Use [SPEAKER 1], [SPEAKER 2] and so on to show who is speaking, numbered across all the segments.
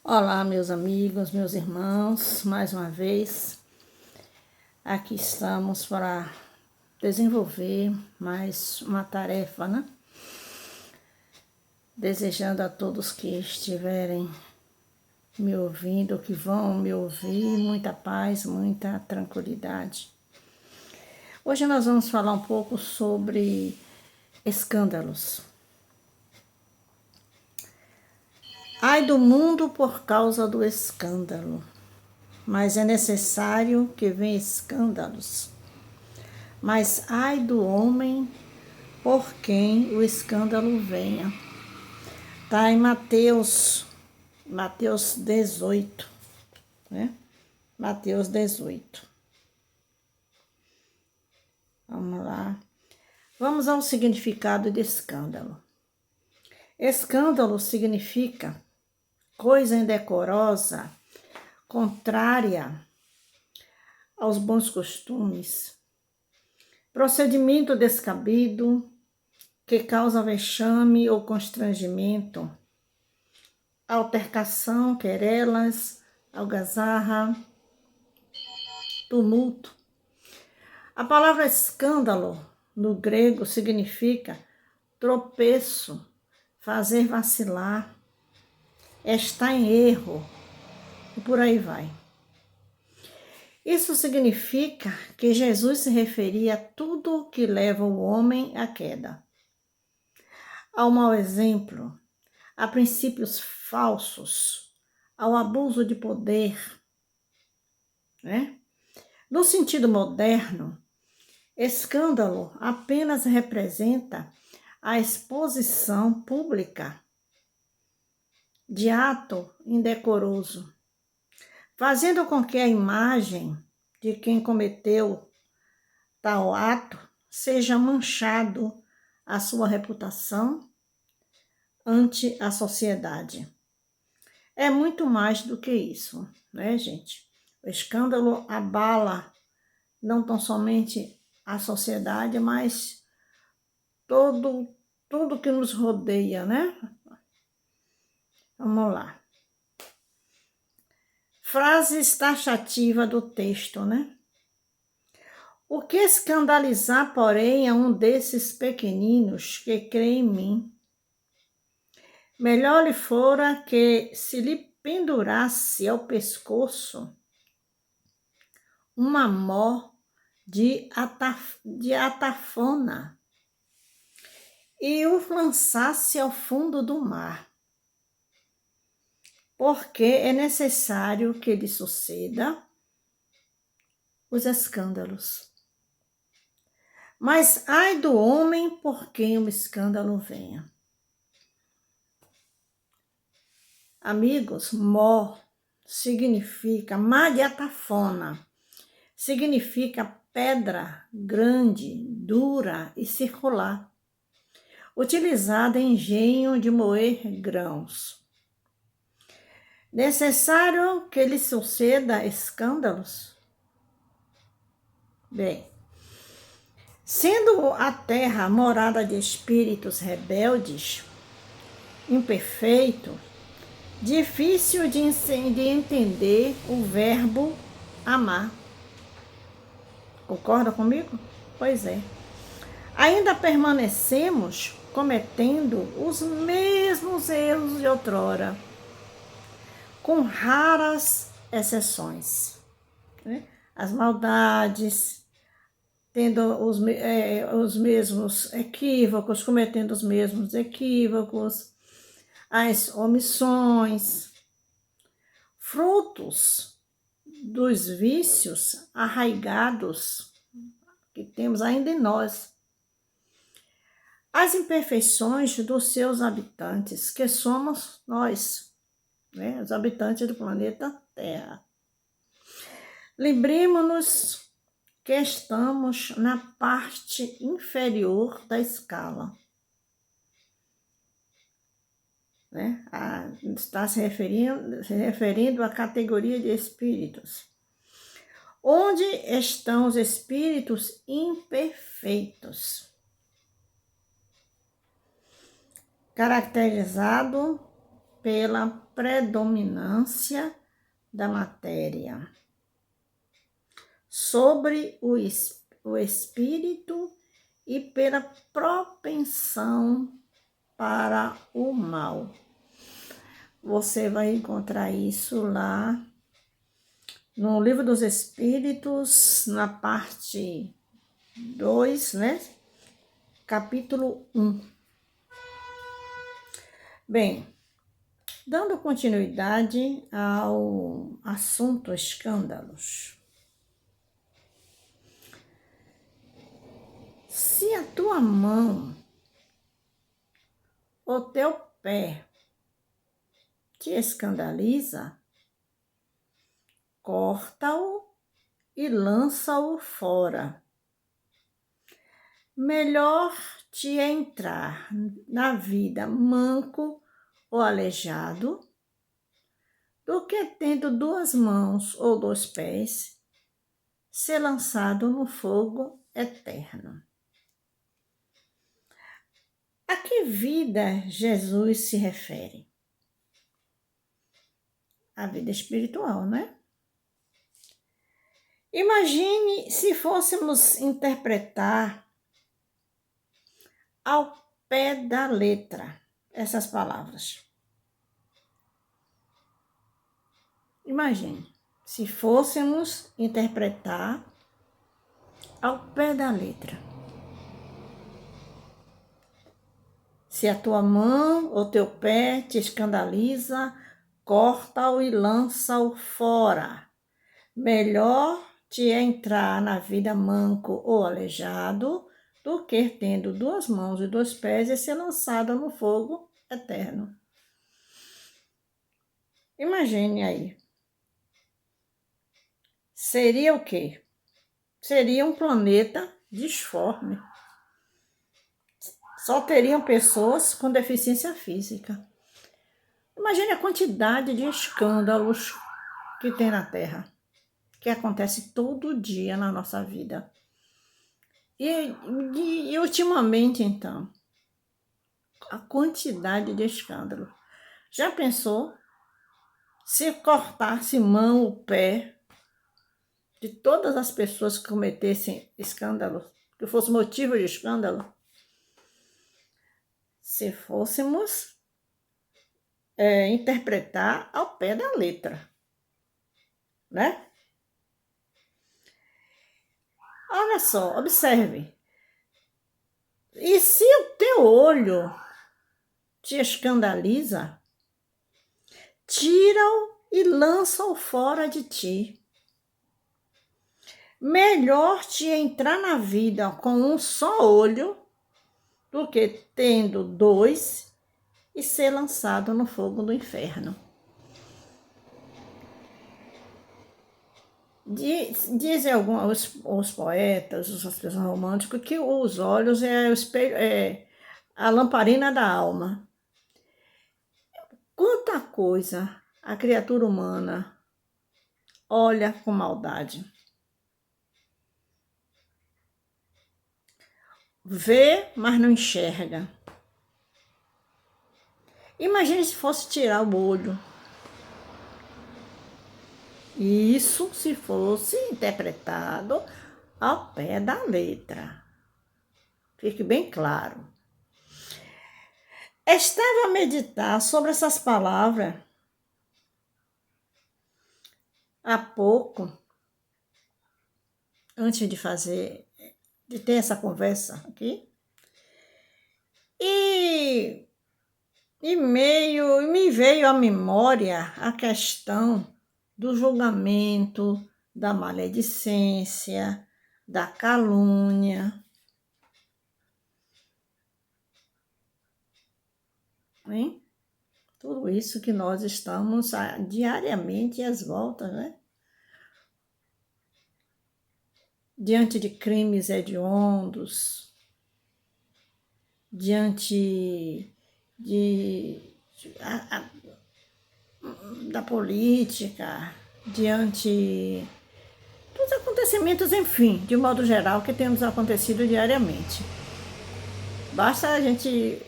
[SPEAKER 1] Olá, meus amigos, meus irmãos, mais uma vez aqui estamos para desenvolver mais uma tarefa, né? Desejando a todos que estiverem me ouvindo, que vão me ouvir, muita paz, muita tranquilidade. Hoje nós vamos falar um pouco sobre escândalos. Ai do mundo por causa do escândalo, mas é necessário que venham escândalos. Mas ai do homem por quem o escândalo venha. Está em Mateus 18, né? Mateus 18. Vamos lá. Vamos ao significado de escândalo. Escândalo significa coisa indecorosa, contrária aos bons costumes, procedimento descabido que causa vexame ou constrangimento, altercação, querelas, algazarra, tumulto. A palavra escândalo no grego significa tropeço, fazer vacilar, estar em erro e por aí vai. Isso significa que Jesus se referia a tudo que leva o homem à queda, ao mau exemplo, a princípios falsos, ao abuso de poder, né? No sentido moderno, escândalo apenas representa a exposição pública de ato indecoroso, fazendo com que a imagem de quem cometeu tal ato seja manchado a sua reputação ante a sociedade. É muito mais do que isso, né, gente? O escândalo abala não tão somente a sociedade, mas tudo que nos rodeia, né? Vamos lá. Frases taxativas do texto, né? O que escandalizar, porém, a um desses pequeninos que crê em mim? Melhor lhe fora que se lhe pendurasse ao pescoço uma mó de atafona e o lançasse ao fundo do mar, porque é necessário que lhe suceda os escândalos. Mas ai do homem por quem o escândalo venha. Amigos, mó significa madiatafona, significa pedra grande, dura e circular, utilizada em engenho de moer grãos. Necessário que lhe suceda escândalos? Bem, sendo a terra morada de espíritos rebeldes, imperfeito, difícil de entender o verbo amar. Concorda comigo? Pois é. Ainda permanecemos cometendo os mesmos erros de outrora, com raras exceções, né? As maldades, tendo os mesmos equívocos, cometendo os mesmos equívocos, as omissões, frutos dos vícios arraigados que temos ainda em nós, as imperfeições dos seus habitantes, que somos nós, né? Os habitantes do planeta Terra. Lembremos-nos que estamos na parte inferior da escala, né? Está se referindo à categoria de espíritos, onde estão os espíritos imperfeitos, caracterizado pela predominância da matéria sobre o espírito e pela propensão para o mal. Você vai encontrar isso lá no Livro dos Espíritos, na parte 2, né? Capítulo 1. Bem, dando continuidade ao assunto escândalos. Se a tua mão ou teu pé te escandaliza, corta-o e lança-o fora. Melhor te é entrar na vida manco ou aleijado, do que tendo 2 mãos ou 2 pés, ser lançado no fogo eterno. A que vida Jesus se refere? A vida espiritual, né? Imagine se fôssemos interpretar ao pé da letra essas palavras. Imagine se fôssemos interpretar ao pé da letra. Se a tua mão ou teu pé te escandaliza, corta-o e lança-o fora. Melhor te é entrar na vida manco ou aleijado, do que tendo 2 mãos e 2 pés e ser lançado no fogo eterno. Imagine aí. Seria o quê? Seria um planeta disforme. Só teriam pessoas com deficiência física. Imagine a quantidade de escândalos que tem na Terra, que acontece todo dia na nossa vida. E ultimamente, então, a quantidade de escândalo. Já pensou se cortasse mão ou pé de todas as pessoas que cometessem escândalo, que fosse motivo de escândalo? Se fôssemos interpretar ao pé da letra, né? Olha só, observe. E se o teu olho te escandaliza, tira-o e lança-o fora de ti. Melhor te entrar na vida com um só olho do que tendo 2 e ser lançado no fogo do inferno. Dizem os poetas, as pessoas românticas, que os olhos é o espelho, a lamparina da alma. Quanta coisa a criatura humana olha com maldade. Vê, mas não enxerga. Imagine se fosse tirar o olho. Isso se fosse interpretado ao pé da letra. Fique bem claro. Estava a meditar sobre essas palavras há pouco, antes de ter essa conversa aqui, e me veio à memória a questão do julgamento, da maledicência, da calúnia. Hein? Tudo isso que nós estamos diariamente às voltas, né? Diante de crimes hediondos, diante da política, diante dos acontecimentos, enfim, de modo geral, que temos acontecido diariamente. Basta a gente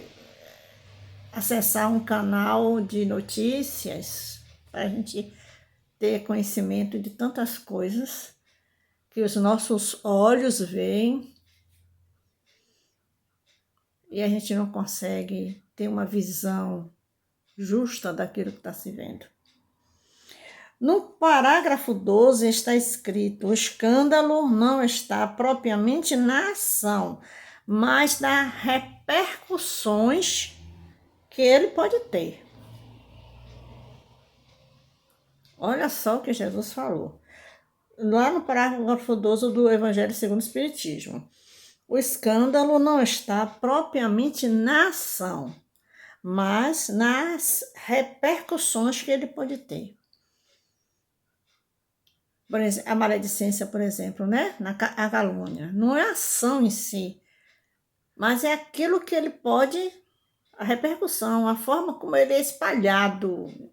[SPEAKER 1] acessar um canal de notícias para a gente ter conhecimento de tantas coisas que os nossos olhos veem e a gente não consegue ter uma visão justa daquilo que está se vendo. No parágrafo 12 está escrito: o escândalo não está propriamente na ação, mas nas repercussões que ele pode ter. Olha só o que Jesus falou. Lá no parágrafo 12 do Evangelho segundo o Espiritismo. O escândalo não está propriamente na ação, mas nas repercussões que ele pode ter. Por exemplo, a maledicência, por exemplo, né? A calúnia. Não é a ação em si, mas é aquilo que ele pode, a repercussão, a forma como ele é espalhado.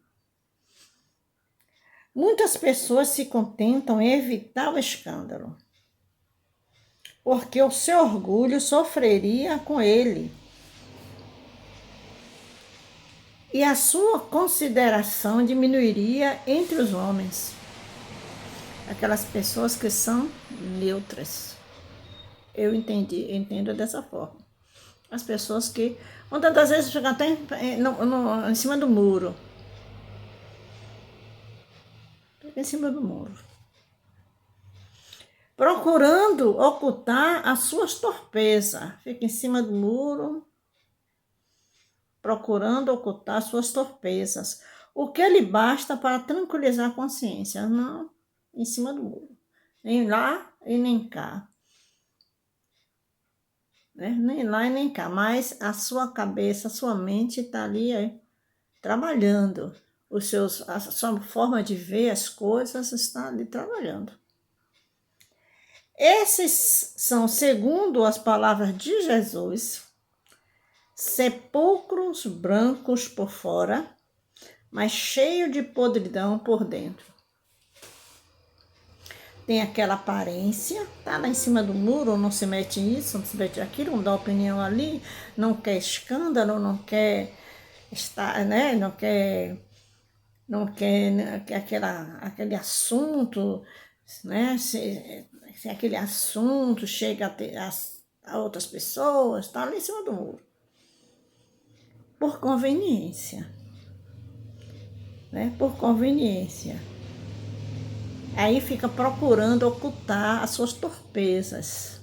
[SPEAKER 1] Muitas pessoas se contentam em evitar o escândalo, porque o seu orgulho sofreria com ele. E a sua consideração diminuiria entre os homens. Aquelas pessoas que são neutras. Eu entendo dessa forma. As pessoas que, muitas das vezes, ficam até em cima do muro. Fica em cima do muro. Procurando ocultar as suas torpezas. Fica em cima do muro, procurando ocultar suas torpezas. O que lhe basta para tranquilizar a consciência? Não, em cima do muro. Nem lá e nem cá. Né? Nem lá e nem cá. Mas a sua cabeça, a sua mente está ali trabalhando. A sua forma de ver as coisas está ali trabalhando. Esses são, segundo as palavras de Jesus, sepulcros brancos por fora, mas cheio de podridão por dentro. Tem aquela aparência, tá lá em cima do muro, não se mete nisso, não se mete aquilo, não dá opinião ali, não quer escândalo, não quer estar, né? Não quer aquele assunto, né? Se aquele assunto chega a outras pessoas, tá lá em cima do muro. Por conveniência. Né? Por conveniência. Aí fica procurando ocultar as suas torpezas.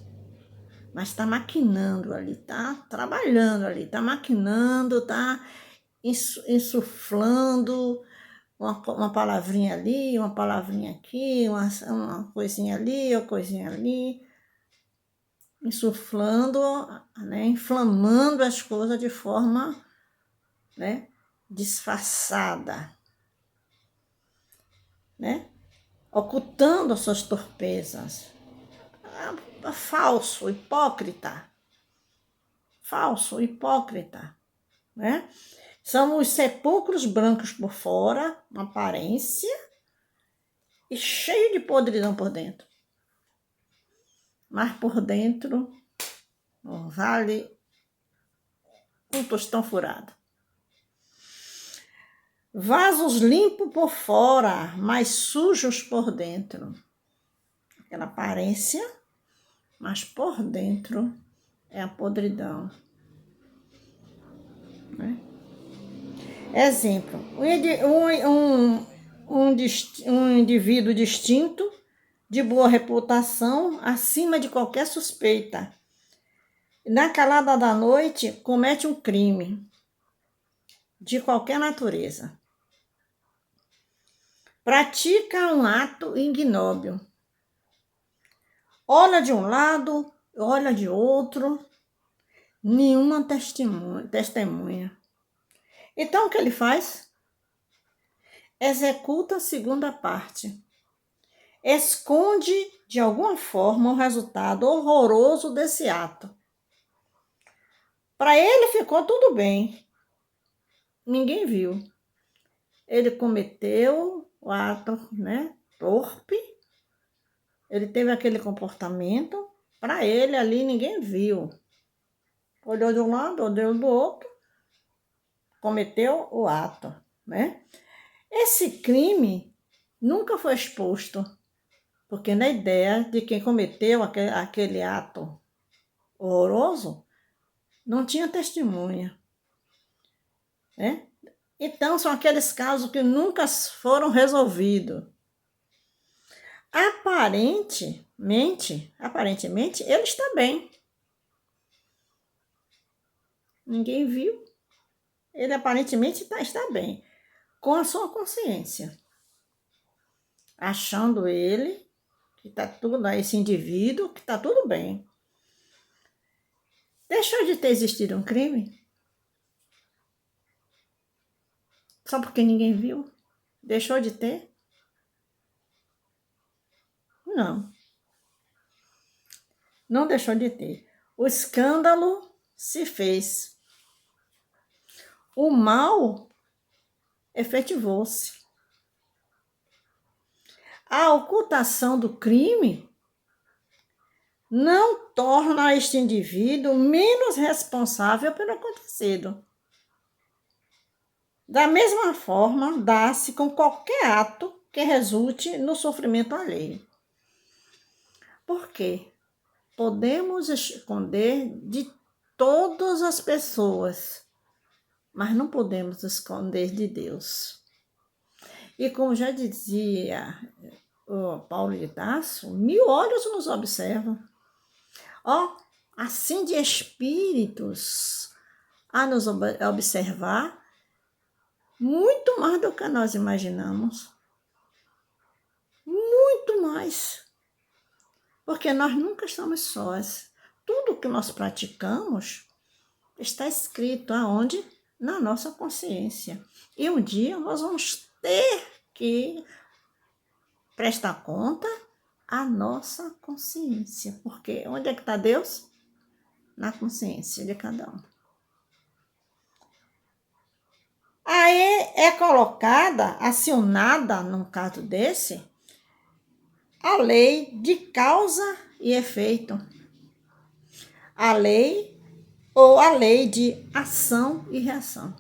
[SPEAKER 1] Mas está maquinando ali, está trabalhando ali, está maquinando, está insuflando uma palavrinha ali, uma palavrinha aqui, uma coisinha ali, uma coisinha ali. Insuflando, né? Inflamando as coisas de forma, né? Disfarçada. Né? Ocultando as suas torpezas. Falso, hipócrita. Falso, hipócrita. Né? São os sepulcros brancos por fora, uma aparência, e cheio de podridão por dentro. Mas por dentro, vale um tostão furado. Vasos limpos por fora, mas sujos por dentro. Aquela aparência, mas por dentro é a podridão. Né? Exemplo, um indivíduo distinto, de boa reputação, acima de qualquer suspeita. Na calada da noite, comete um crime de qualquer natureza. Pratica um ato ignóbil. Olha de um lado, olha de outro, nenhuma testemunha. Então, o que ele faz? Executa a segunda parte. Esconde, de alguma forma, o resultado horroroso desse ato. Para ele ficou tudo bem. Ninguém viu. Ele cometeu o ato, né, torpe. Ele teve aquele comportamento. Para ele ali ninguém viu. Olhou de um lado, olhou do outro. cometeu o ato, né? Esse crime nunca foi exposto, porque na ideia de quem cometeu aquele ato horroroso, não tinha testemunha, né? Então, são aqueles casos que nunca foram resolvidos. Aparentemente, ele está bem. Ninguém viu. Ele aparentemente está bem, com a sua consciência. Achando ele, que está tudo, esse indivíduo, que está tudo bem. Deixou de ter existido um crime? Só porque ninguém viu? Deixou de ter? Não. Não deixou de ter. O escândalo se fez. O mal efetivou-se. A ocultação do crime não torna este indivíduo menos responsável pelo acontecido. Da mesma forma, dá-se com qualquer ato que resulte no sofrimento alheio. Por quê? Podemos esconder de todas as pessoas, mas não podemos esconder de Deus. E como já dizia o Paulo de Tarso, 1000 olhos nos observam. Assim de espíritos a nos observar, muito mais do que nós imaginamos. Muito mais. Porque nós nunca estamos sós. Tudo que nós praticamos está escrito aonde? Na nossa consciência. E um dia nós vamos ter que prestar conta à nossa consciência. Porque onde é que está Deus? Na consciência de cada um. Aí é colocada, acionada, num caso desse, a lei de causa e efeito. A lei ou a lei de ação e reação.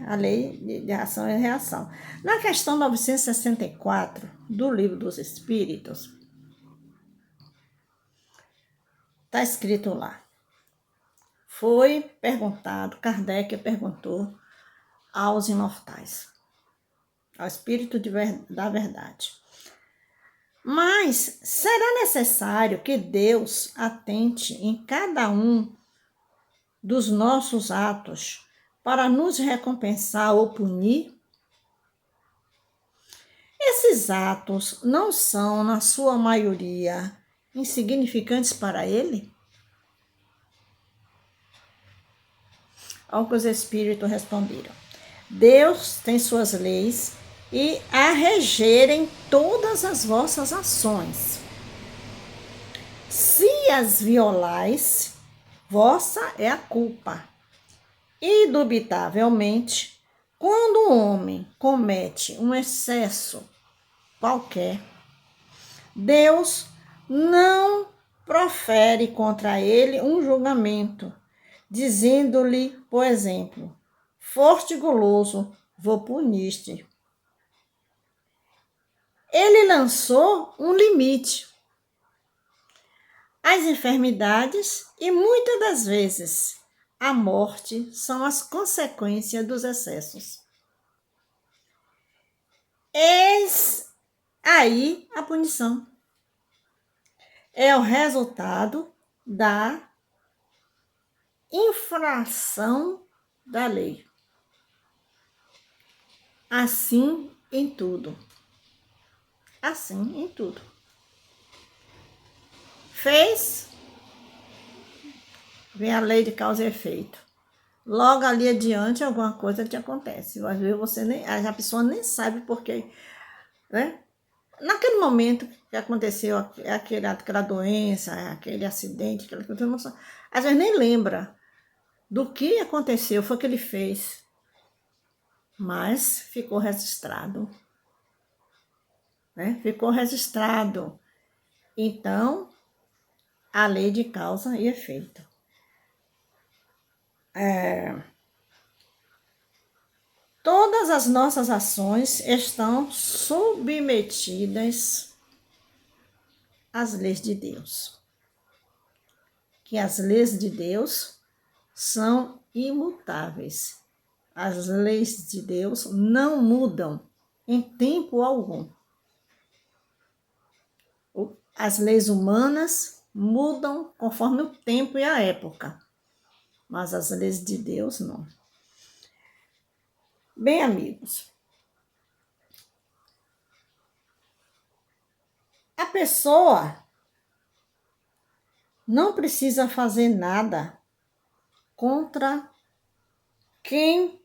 [SPEAKER 1] A lei de ação e reação. Na questão 964 do Livro dos Espíritos, está escrito lá. Foi perguntado, Kardec perguntou aos imortais, ao Espírito da Verdade. Mas será necessário que Deus atente em cada um dos nossos atos para nos recompensar ou punir? Esses atos não são, na sua maioria, insignificantes para Ele? Ao que os Espíritos responderam. Deus tem suas leis e a regerem todas as vossas ações. Se as violais, vossa é a culpa. Indubitavelmente, quando o homem comete um excesso qualquer, Deus não profere contra ele um julgamento, dizendo-lhe, por exemplo, foste guloso, vou punir-te. Ele lançou um limite. As enfermidades e muitas das vezes a morte são as consequências dos excessos. Eis aí a punição. É o resultado da infração da lei. Assim em tudo. Assim em tudo. Fez, vem a lei de causa e efeito. Logo ali adiante, alguma coisa te acontece. Às vezes a pessoa nem sabe por quê, né? Naquele momento que aconteceu aquela doença, aquele acidente, aquela coisa, às vezes nem lembra do que aconteceu, foi o que ele fez. Mas ficou registrado. Né? Ficou registrado. Então, a lei de causa e efeito. Todas as nossas ações estão submetidas às leis de Deus. Que as leis de Deus são imutáveis. As leis de Deus não mudam em tempo algum. As leis humanas mudam conforme o tempo e a época, mas as leis de Deus não. Bem, amigos, a pessoa não precisa fazer nada contra quem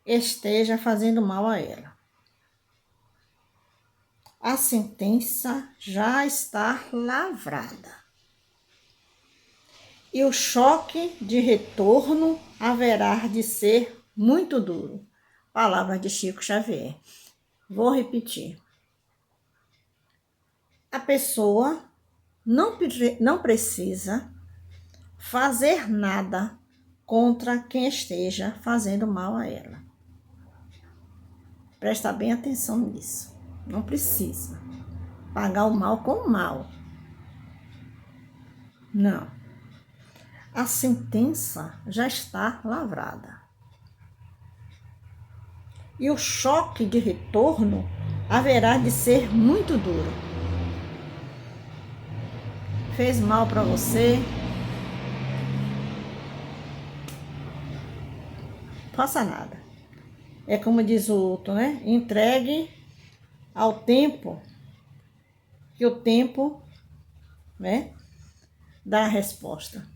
[SPEAKER 1] esteja fazendo mal a ela. A sentença já está lavrada. E o choque de retorno haverá de ser muito duro. Palavras de Chico Xavier. Vou repetir. A pessoa não precisa fazer nada contra quem esteja fazendo mal a ela. Presta bem atenção nisso. Não precisa pagar o mal com o mal. Não. A sentença já está lavrada. E o choque de retorno haverá de ser muito duro. Fez mal para você? Faça nada. É como diz o outro, né? Entregue ao tempo, que o tempo, né, dá a resposta.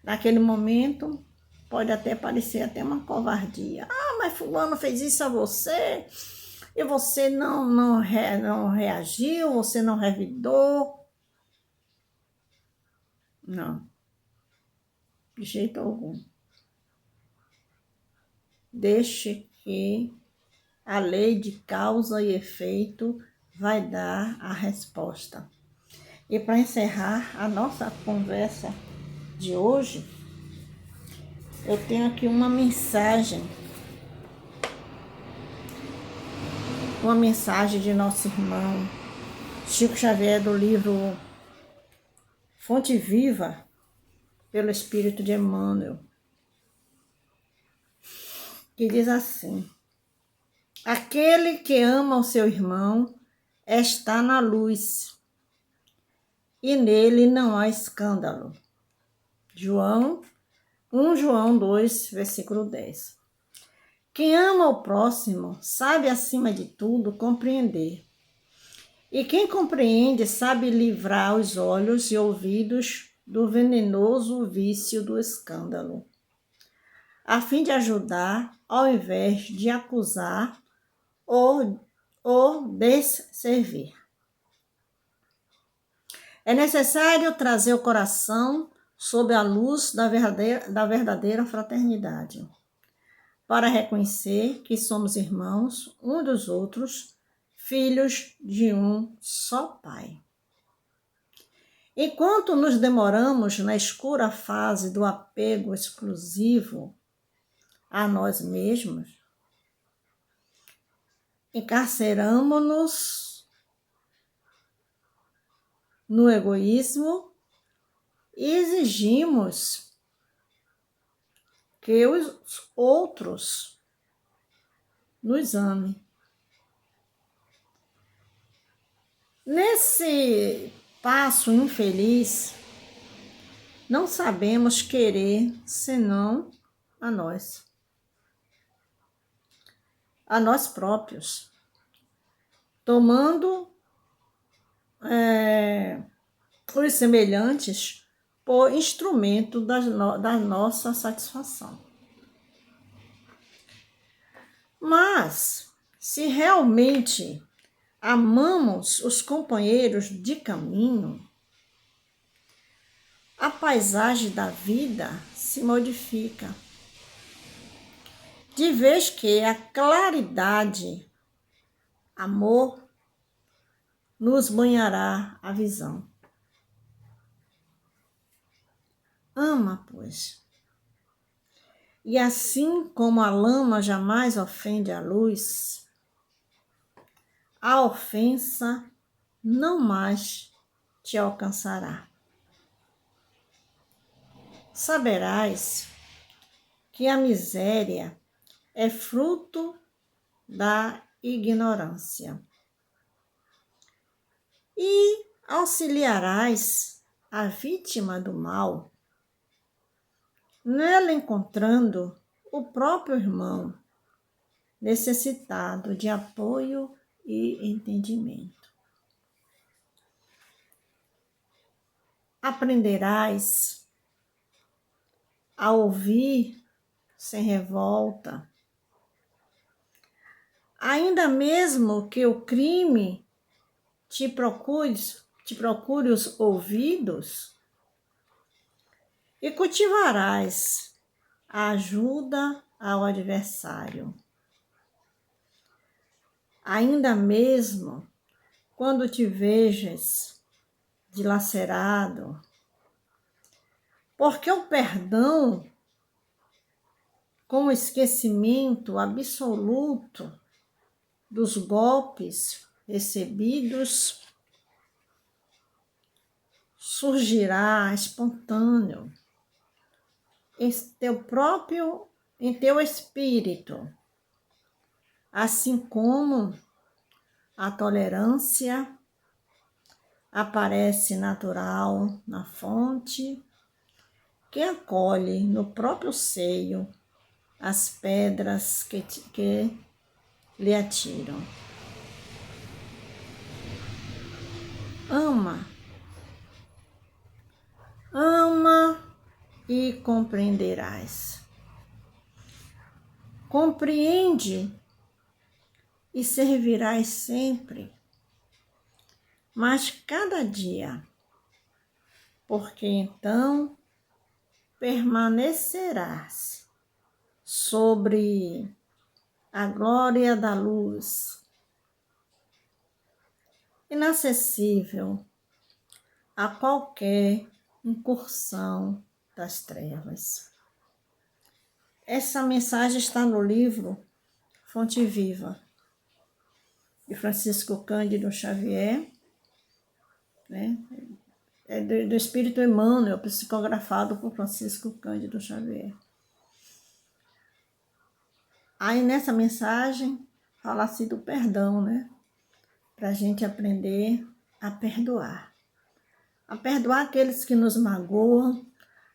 [SPEAKER 1] Naquele momento, pode até parecer até uma covardia. Ah, mas fulano fez isso a você e você não reagiu, você não revidou. Não, de jeito algum. Deixe que a lei de causa e efeito vai dar a resposta. E para encerrar a nossa conversa de hoje, eu tenho aqui uma mensagem de nosso irmão Chico Xavier, do livro Fonte Viva, pelo Espírito de Emmanuel, que diz assim: aquele que ama o seu irmão está na luz, e nele não há escândalo. 1 João 2, versículo 10. Quem ama o próximo sabe, acima de tudo, compreender. E quem compreende sabe livrar os olhos e ouvidos do venenoso vício do escândalo, a fim de ajudar, ao invés de acusar ou desservir. É necessário trazer o coração sob a luz da verdadeira fraternidade, para reconhecer que somos irmãos uns dos outros, filhos de um só Pai. Enquanto nos demoramos na escura fase do apego exclusivo a nós mesmos, encarceramos-nos no egoísmo e exigimos que os outros nos amem. Nesse passo infeliz, não sabemos querer senão a nós próprios, tomando os semelhantes por instrumento da nossa satisfação. Mas, se realmente amamos os companheiros de caminho, a paisagem da vida se modifica, de vez que a claridade, amor, nos banhará a visão. Ama, pois. E assim como a lama jamais ofende a luz, a ofensa não mais te alcançará. Saberás que a miséria é fruto da ignorância e auxiliarás a vítima do mal, nela encontrando o próprio irmão necessitado de apoio e entendimento. Aprenderás a ouvir sem revolta, ainda mesmo que o crime te procure os ouvidos, e cultivarás a ajuda ao adversário. Ainda mesmo quando te vejas dilacerado, porque o perdão, com o esquecimento absoluto dos golpes recebidos, surgirá espontâneo em teu espírito, assim como a tolerância aparece natural na fonte que acolhe no próprio seio as pedras que lhe atiram. Ama e compreenderás. Compreende e servirás sempre, mas cada dia, porque então permanecerás sobre a glória da luz, inacessível a qualquer incursão das trevas. Essa mensagem está no livro Fonte Viva, de Francisco Cândido Xavier, né? É do Espírito Emmanuel, psicografado por Francisco Cândido Xavier. Aí nessa mensagem fala-se do perdão, né? Para a gente aprender a perdoar. A perdoar aqueles que nos magoam,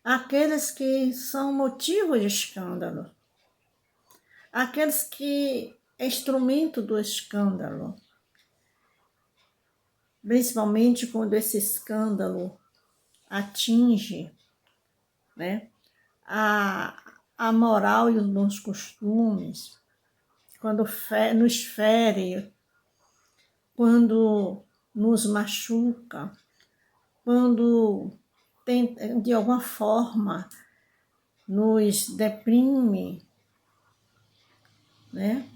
[SPEAKER 1] aqueles que são motivo de escândalo, aqueles que é instrumento do escândalo, principalmente quando esse escândalo atinge, né, a moral e os bons costumes, quando nos fere, quando nos machuca, quando de alguma forma nos deprime, né?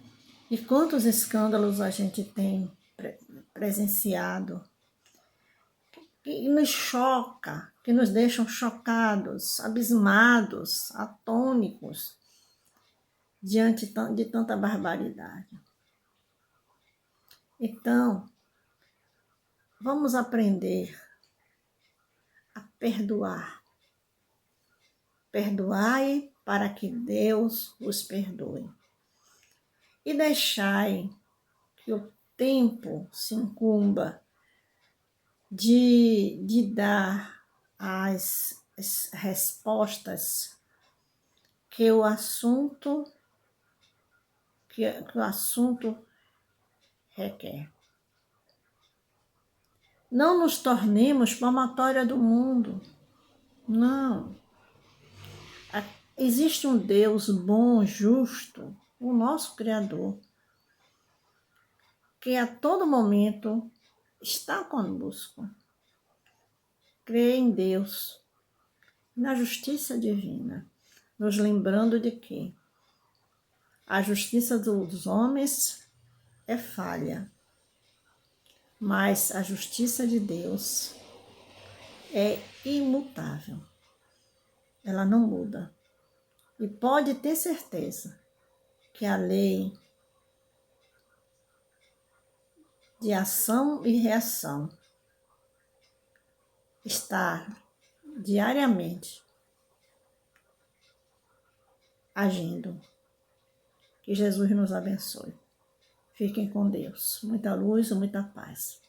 [SPEAKER 1] E quantos escândalos a gente tem presenciado que nos choca, que nos deixam chocados, abismados, atônicos diante de tanta barbaridade. Então, vamos aprender a perdoar. Perdoai para que Deus os perdoe. E deixai que o tempo se incumba de dar as respostas que o assunto requer. Não nos tornemos palmatória do mundo. Não. Existe um Deus bom, justo, o nosso Criador, que a todo momento está conosco. Crê em Deus, na justiça divina, nos lembrando de que a justiça dos homens é falha, mas a justiça de Deus é imutável. ela não muda. E pode ter certeza que a lei de ação e reação está diariamente agindo. Que Jesus nos abençoe. Fiquem com Deus. Muita luz e muita paz.